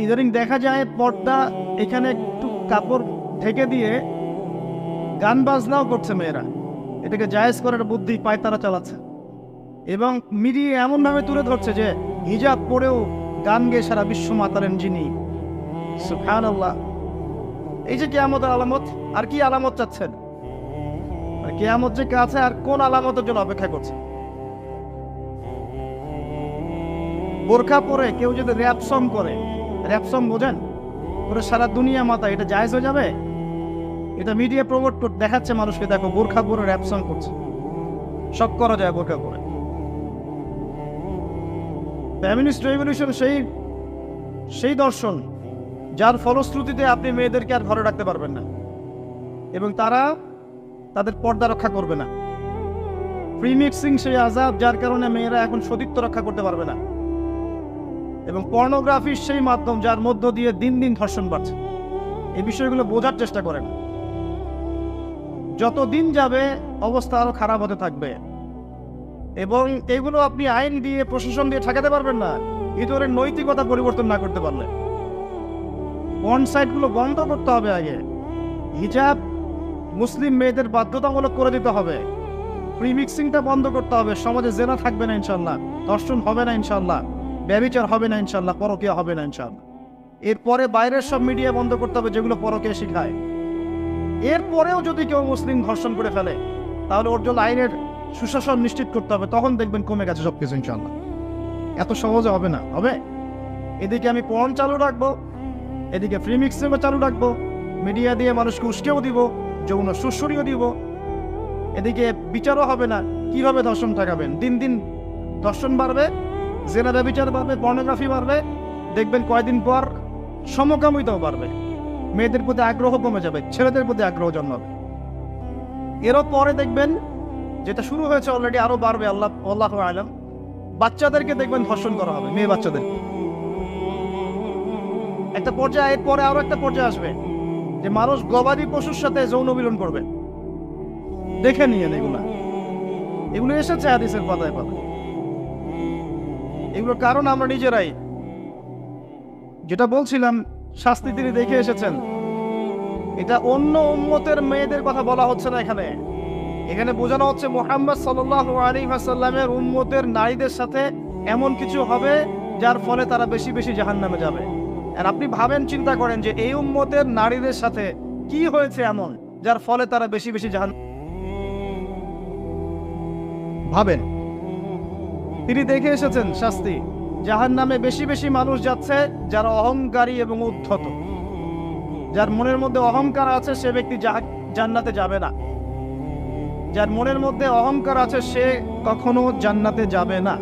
ইদানিং দেখা যায় পর্দা এখানে একটু কাপড় ঢেকে দিয়ে গান বাজনাও করছে মেয়েরা। এটাকে জায়েজ করার বুদ্ধি পায় তারা চালাচ্ছে এবং মিডিয়া এমনভাবে তুলে ধরছে যে হিজাব পরেও গান গেয়ে সারা বিশ্ব মাতালেন যিনি। সুবহানাল্লাহ। এই যে কিয়ামতের আলামত, আর কি আলামত চাচ্ছেন? কিয়ামত যে কাছে, আর কোন আলামতের জন্য অপেক্ষা করছে? বোরখা পরে কেউ যদি র্যাপ সং করে, র্যাপ সং বোঝেন, ওরা সারা দুনিয়া মাথা, এটা জায়েজ হয়ে যাবে? এটা মিডিয়া প্রমোট করতে দেখাচ্ছে মানুষকে, দেখো বোরখা পরে র্যাপ সং করছে, সব করা যায় বোরখা পরে। ফেমিনিস্ট রেভলিউশন সেই দর্শন যার ফলশ্রুতিতে আপনি মেয়েদেরকে আর ঘরে রাখতে পারবেন না এবং তারা তাদের পর্দা রক্ষা করবে না। প্রিমিক্সিং সেই আযাব যার কারণে মেয়েরা এখন সতীত্ব রক্ষা করতে পারবে না, এবং পর্নোগ্রাফির সেই মাধ্যম যার মধ্য দিয়ে দিন দিন ধর্ষণ বাড়ছে। এই বিষয়গুলো বোঝার চেষ্টা করেন। যত দিন যাবে অবস্থা আরো খারাপ হতে থাকবে, এবং এগুলো আপনি আইন দিয়ে প্রশাসন দিয়ে ঠেকাতে পারবেন না ইতরের নৈতিকতা পরিবর্তন না করতে পারলে। পর্ন সাইটগুলো বন্ধ করতে হবে আগে, হিজাব মুসলিম মেয়েদের বাধ্যতামূলক করে দিতে হবে, প্রিমিক্সিংটা বন্ধ করতে হবে, সমাজে জেনা থাকবে না ইনশাল্লাহ, ধর্ষণ হবে না ইনশাল্লাহ, ব্যভিচার হবে না ইনশাল্লাহ, পরকীয়া হবে না ইনশাল্লাহ। এরপরে বাইরের সব মিডিয়া বন্ধ করতে হবে যেগুলো পরকীয়া শিখায়। এরপরেও যদি কেউ মুসলিম ধর্ষণ করে ফেলে তাহলে ওর জন্য আইনের সুশাসন নিশ্চিত করতে হবে, তখন দেখবেন কমে গেছে সবকিছু ইনশাল্লাহ। এত সহজে হবে না, হবে। এদিকে আমি পর্ন চালু রাখবো, এদিকে প্রিমিক্সিংও চালু রাখবো, মিডিয়া দিয়ে মানুষকে উস্কেও দিব, যৌন সুশ্রীও দিব, এদিকে বিচারও হবে না। কিভাবে ধর্ষণ ঠেকাবেন? দিন দিন ধর্ষণ বাড়বে, জেনা ব্যভিচার বাড়বে, পর্নোগ্রাফি বাড়বে, দেখবেন কয়েকদিন পর সমকামিতাও বাড়বে, মেয়েদের প্রতি আগ্রহ কমে যাবে, ছেলেদের প্রতি আগ্রহ জন্মাবে। এরও পরে দেখবেন, যেটা শুরু হয়েছে অলরেডি, আরো বাড়বে, আল্লাহু আলাম, বাচ্চাদেরকে দেখবেন ধর্ষণ করা হবে, মেয়ে বাচ্চাদের। একটা পর্যায়ে, এর পরে আরো একটা পর্যায়ে আসবে যে মানুষ গবাদি পশুর সাথে যৌন মিলন করবে। দেখে নিয়েন এগুলো এসেছে হাদিসের পাতায় পাতায়। এগুলোর কারণ আমরা নিজেরাই। যেটা বলছিলাম, শাস্তি তিনি দেখে এসেছেন। এটা অন্য উম্মতের মেয়েদের কথা বলা হচ্ছে না এখানে। এখানে বোঝানো হচ্ছে মুহাম্মদ সাল্লাল্লাহু আলাইহি ওয়াসাল্লামের উম্মতের নারীদের সাথে এমন কিছু হবে যার ফলে তারা বেশি বেশি জাহান্নামে যাবে। আর আপনি ভাবেন, চিন্তা করেন যে এই উম্মতের নারীদের সাথে কি হয়েছে এমন যার ফলে তারা বেশি বেশি ভাবেন। তিনি দেখে এসেছেন শাস্তি। জাহান্নামে বেশি বেশি মানুষ যাচ্ছে যারা অহংকারী এবং উদ্ধত। যার মনের মধ্যে অহংকার আছে সে ব্যক্তি জান্নাতে যাবে না। যার মনের মধ্যে অহংকার আছে সে কখনো জান্নাতে যাবে না।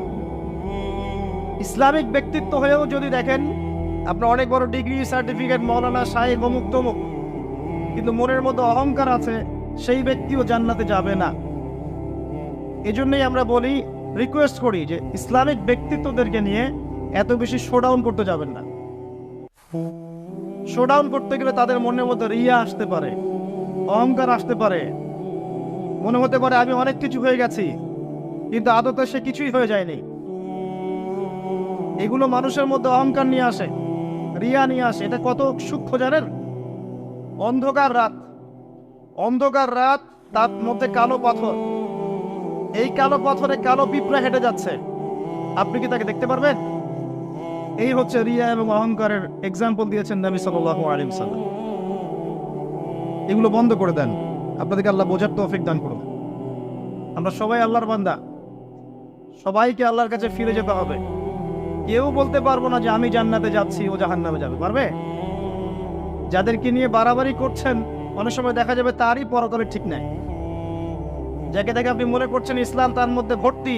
ইসলামিক ব্যক্তিত্ব হয়েও যদি দেখেন, আপনার অনেক বড় ডিগ্রি, সার্টিফিকেট, মৌলানা, শাইখ, অমুক তমুক, কিন্তু মনের মধ্যে অহংকার আছে, সেই ব্যক্তিও জান্নাতে যাবে না। এজন্যই আমরা বলি, রিকোয়েস্ট করি যে ইসলামিক ব্যক্তিত্বদেরকে নিয়ে এত বেশি শোডাউন করতে যাবেন না। শোডাউন করতে গেলে তাদের মনের মধ্যে রিয়া আসতে পারে, অহংকার আসতে পারে, মনে হতে পারে আমি অনেক কিছু হয়ে গেছি, কিন্তু আদতে সে কিছুই হয়ে যায়নি। এগুলো মানুষের মধ্যে অহংকার নিয়ে আসে, রিয়া নিয়ে আসে। এটা কত সূক্ষ্ম জানেন? অন্ধকার রাত, তার মধ্যে কালো পাথর, এই কালো পাথরে কালো পিঁপড়া হেঁটে যাচ্ছে, আপনি কি তাকে দেখতে পারবেন? এই হচ্ছে রিয়া এবং অহংকারের এক্সাম্পল দিয়েছেন নবী সাল্লাল্লাহু আলাইহি ওয়াসাল্লাম। এগুলো বন্ধ করে দেন, আপনাদেরকে আল্লাহ বোঝার তৌফিক দান করুন। আমরা সবাই আল্লাহর বান্দা, সবাইকে আল্লাহর কাছে ফিরে যেতে হবে। কেউ বলতে পারবো না যে আমি জান্নাতে যাচ্ছি, ও জাহান্নামে যাবে, পারবে? যাদেরকে নিয়ে বাড়াবাড়ি করছেন, অনেক সময় দেখা যাবে তারই পরকালে ঠিক নাই। যাকে দেখে আপনি মনে করছেন ইসলাম তার মধ্যে ভর্তি,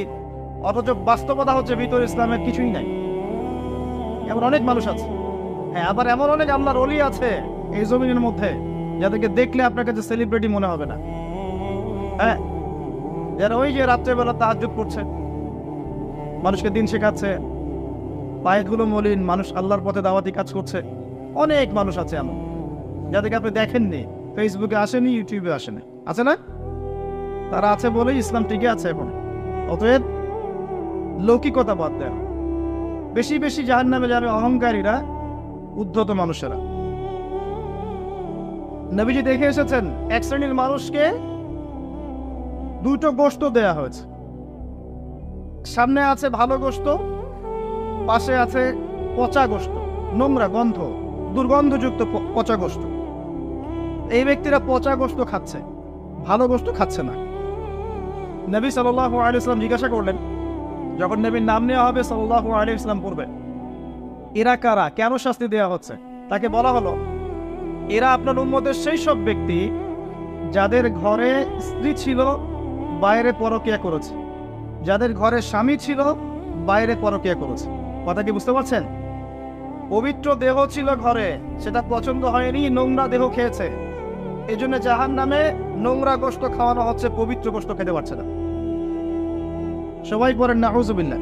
অথচ বাস্তবতা হচ্ছে ভিতরে ইসলামের কিছুই নাই। এমন অনেক মানুষ আছে। হ্যাঁ, আবার এমন অনেক আল্লাহর ওলি আছে এই জমিনের মধ্যে যাদেরকে দেখলে আপনার কাছে সেলিব্রিটি মনে হবে না। হ্যাঁ, যারা ওই যে রাত্রেবেলা তাহাজ্জুদ পড়ছে, মানুষকে দিন শেখাচ্ছে, পায়েগুলো মলিন, মানুষ আল্লাহর পথে দাওয়াতি কাজ করছে। অনেক মানুষ আছে এমন, যাদেরকে আপনি দেখেননি, ফেসবুকে আসেনি, ইউটিউবে আসেনি, আছে না? তারা আছে বলেই ইসলাম টিকে আছে এখন। অতএব লৌকিকতা বাদ দেয়। বেশি বেশি জাহান্নামে যাবে অহংকারীরা, উদ্ধত মানুষেরা। নবীজি দেখে এসেছেন এক শ্রেণীর মানুষকে দুটো গোশত দেয়া হয়েছে। সামনে আছে ভালো গোশত, পাশে আছে পচা গোশত, নোংরা গন্ধ, দুর্গন্ধযুক্ত পচা গোশত। এই ব্যক্তিরা পচা গোশত খাচ্ছে, ভালো গোশত খাচ্ছে না। নবী সাল্লাল্লাহু আলাইহি ওয়াসাল্লাম জিজ্ঞাসা করলেন যখন নবীর নাম নেওয়া হবে সাল্লাল্লাহু আলাইহি ওয়াসাল্লাম পড়বে। এরা কারা, কেন শাস্তি দেওয়া হচ্ছে? তাকে বলা হলো এরা আপনার উম্মতের সেই সব ব্যক্তি যাদের ঘরে স্ত্রী ছিল, বাইরে পরকিয়া করেছে, যাদের ঘরে স্বামী ছিল, বাইরে পরকিয়া করেছে। কথা কি বুঝতে পারছেন? পবিত্র দেহ ছিল ঘরে, সেটা পছন্দ হয়নি, নোংরা দেহ খেয়েছে, এই জন্য জাহান্নামে নোংরা গোশত খাওয়ানো হচ্ছে, পবিত্র গোশত খেতে পারছে না। সবাই পড়েন নাউযুবিল্লাহ।